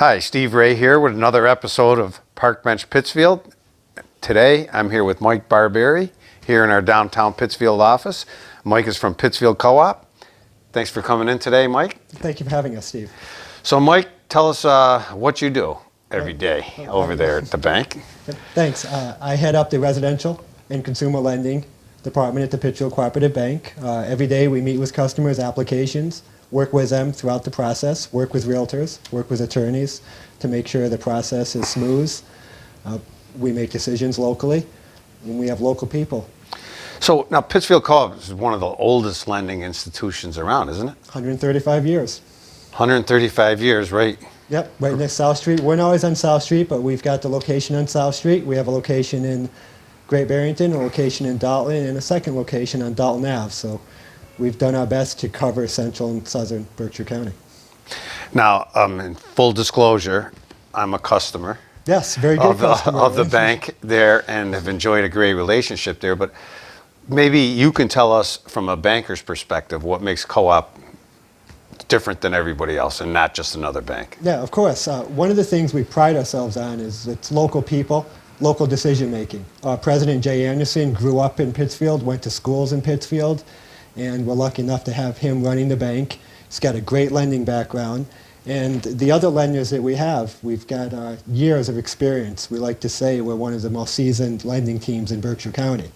Hi, Steve Ray here with another episode of Park Bench Pittsfield. Today I'm here with Mike Barbieri here in our downtown Pittsfield office. Mike is from Pittsfield Co-op. Thanks for coming in today, Mike. Thank you for having us, Steve. So Mike, tell us what you do every day over there at the bank. Thanks. I head up the residential and consumer lending department at the Pittsfield Cooperative Bank. Every day we meet with customers' applications, work with them throughout the process, work with realtors, work with attorneys to make sure the process is smooth. We make decisions locally, and we have local people. So now Pittsfield Co-op is one of the oldest lending institutions around, isn't it? 135 years. 135 years, right? Yep, right next South Street. We're not always on South Street, but we've got the location on South Street. We have a location in Great Barrington, a location in Dalton, and a second location on Dalton Ave. So we've done our best to cover central and southern Berkshire County. Now, in full disclosure, I'm a customer. Yes, very good customer. Of the bank there and have enjoyed a great relationship there. But maybe you can tell us from a banker's perspective what makes Co-op different than everybody else and not just another bank. Yeah, of course. One of the things we pride ourselves on is it's local people, local decision making. President Jay Anderson grew up in Pittsfield, went to schools in Pittsfield, and we're lucky enough to have him running the bank. He's got a great lending background. And the other lenders that we've got years of experience. We like to say we're one of the most seasoned lending teams in Berkshire County.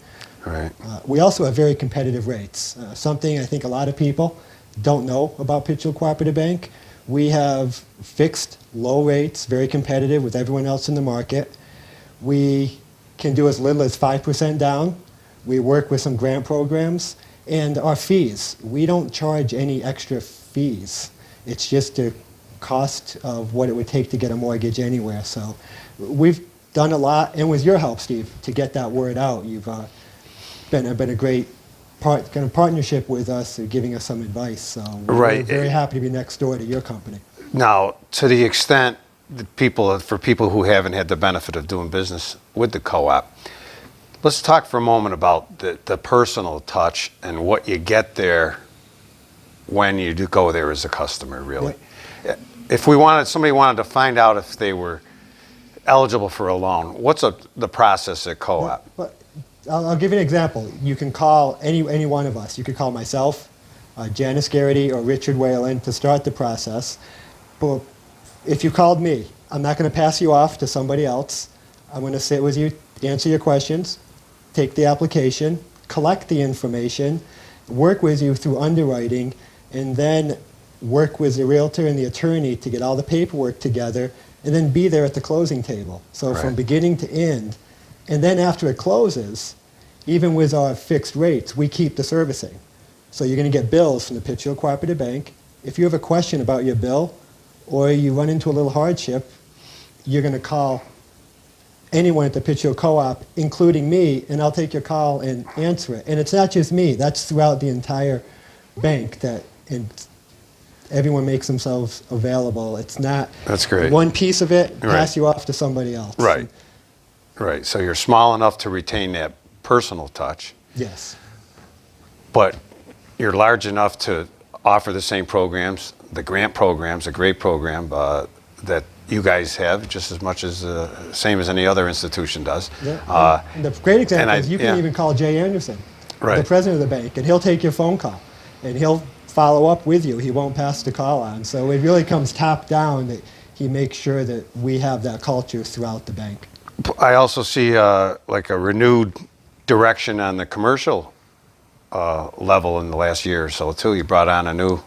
Right. We also have very competitive rates, something I think a lot of people don't know about Pittsfield Cooperative Bank. We have fixed low rates, very competitive with everyone else in the market. We can do as little as 5% down. We work with some grant programs. And our fees, we don't charge any extra fees. It's just the cost of what it would take to get a mortgage anywhere. So we've done a lot, and with your help, Steve, to get that word out. You've been a great kind of partnership with us, giving us some advice. So we're very happy to be next door to your company. Now, to the extent that for people who haven't had the benefit of doing business with the co-op, let's talk for a moment about the personal touch and what you get there when you do go there as a customer, really. Yeah. If somebody wanted to find out if they were eligible for a loan, what's the process at co-op? Yeah, I'll give you an example. You can call any one of us. You could call myself, Janice Garrity, or Richard Whalen to start the process. But if you called me, I'm not going to pass you off to somebody else. I'm going to sit with you, answer your questions, take the application, collect the information, work with you through underwriting, and then work with the realtor and the attorney to get all the paperwork together, and then be there at the closing table. So from beginning to end. And then after it closes, even with our fixed rates, we keep the servicing. So you're going to get bills from the Pittsfield Cooperative Bank. If you have a question about your bill or you run into a little hardship, you're going to call anyone at the Pittsfield Co-op, including me, and I'll take your call and answer it. And it's not just me. That's throughout the entire bank and everyone makes themselves available. It's not That's great. One piece of it, pass you off to somebody else. Right. Right. So you're small enough to retain that personal touch. Yes. But you're large enough to offer the same programs, the grant programs, a great program that you guys have just as much as same as any other institution does. Yeah. And the great example is you can even call Jay Anderson, the president of the bank, and he'll take your phone call and he'll follow up with you. He won't pass the call on. So it really comes top down that he makes sure that we have that culture throughout the bank. I also see like a renewed direction on the commercial level in the last year or so too. You brought on a new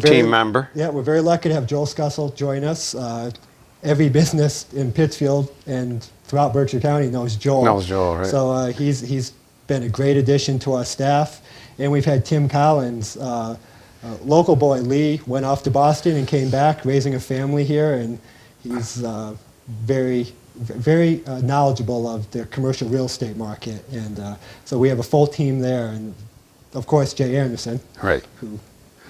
team member. Yeah, we're very lucky to have Joel Scussel join us. Every business in Pittsfield and throughout Berkshire County knows Joel. Right. So he's been a great addition to our staff. And we've had Tim Collins, local boy. Lee went off to Boston and came back, raising a family here, and he's very knowledgeable of the commercial real estate market. And so we have a full team there. And of course, Jay Anderson, who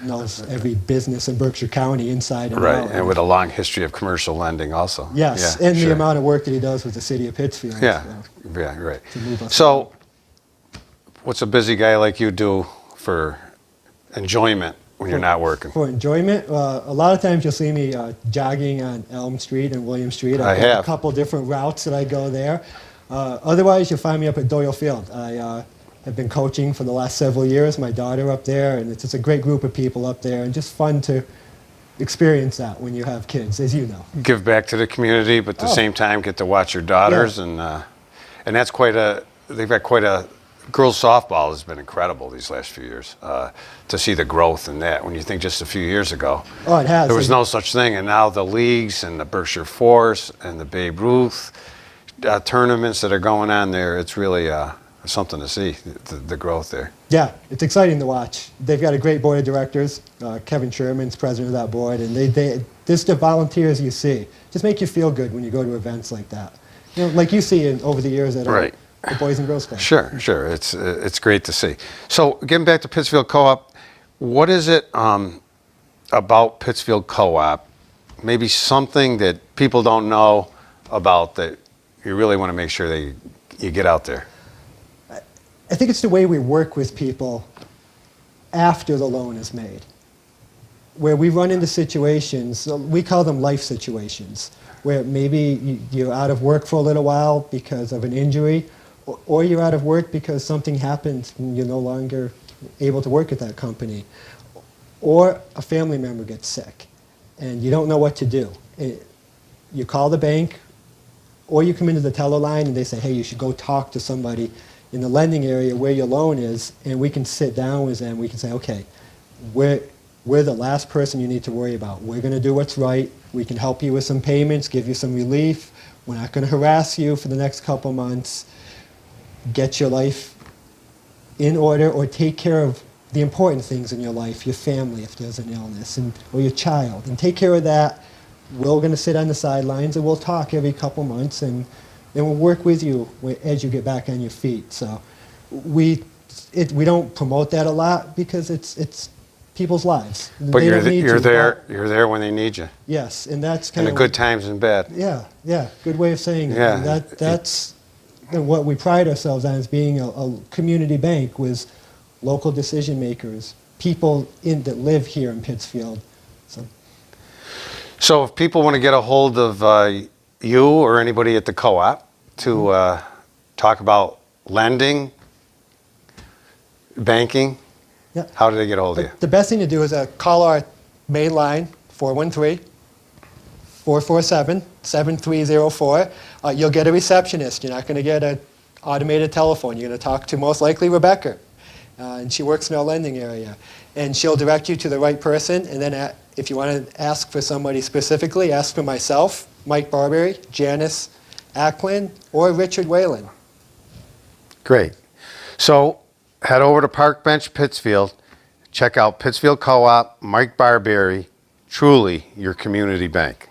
knows every business in Berkshire County inside and out. Right, and with a long history of commercial lending also. Yes, and the amount of work that he does with the city of Pittsfield. Yeah, right. So what's a busy guy like you do for enjoyment when you're not working? For enjoyment, a lot of times you'll see me jogging on Elm Street and William Street. I I've got have. a couple different routes that I go there. Otherwise, you'll find me up at Doyle Field. I have been coaching for the last several years, my daughter up there, and it's just a great group of people up there, and just fun to experience that when you have kids, as you know. Give back to the community, but at the same time get to watch your daughters, Yeah. and that's they've got quite a, girls softball has been incredible these last few years, to see the growth in that. When you think just a few years ago, Oh, it has. there was no such thing, and now the leagues and the Berkshire Force and the Babe Ruth tournaments that are going on there, it's really something to see, the growth there. Yeah, it's exciting to watch. They've got a great board of directors. Kevin Sherman's president of that board, and just the volunteers you see just make you feel good when you go to events like that. You know, like you see over the years at Right. the Boys and Girls Club. Sure. It's great to see. So getting back to Pittsfield Co-op, what is it about Pittsfield Co-op? Maybe something that people don't know about that you really want to make sure you get out there. I think it's the way we work with people after the loan is made, where we run into situations, we call them life situations, where maybe you're out of work for a little while because of an injury, or you're out of work because something happened and you're no longer able to work at that company, or a family member gets sick and you don't know what to do. You call the bank, or you come into the teller line and they say, hey, you should go talk to somebody in the lending area where your loan is, and we can sit down with them. We can say, okay, we're the last person you need to worry about. We're going to do what's right. We can help you with some payments, give you some relief. We're not going to harass you for the next couple months. Get your life in order, or take care of the important things in your life, your family if there's an illness, or your child, and take care of that. We're going to sit on the sidelines and we'll talk every couple months, and we'll work with you as you get back on your feet. So we don't promote that a lot because it's people's lives. But you're there when they need you. Yes, and that's In kind the of good times and bad. Yeah, good way of saying it. Yeah. And that's what we pride ourselves on, as being a community bank with local decision makers, people that live here in Pittsfield. So if people want to get a hold of you or anybody at the co-op to talk about lending, banking, Yeah. how do they get a hold of you? The best thing to do is call our main line, 413-447-7304. You'll get a receptionist. You're not going to get an automated telephone. You're going to talk to most likely Rebecca, and she works in our lending area. And she'll direct you to the right person, and then if you want to ask for somebody specifically, ask for myself, Mike Barbieri, Janice Acklin, or Richard Whalen. Great. So head over to Park Bench Pittsfield. Check out Pittsfield Co-op, Mike Barbieri, truly your community bank.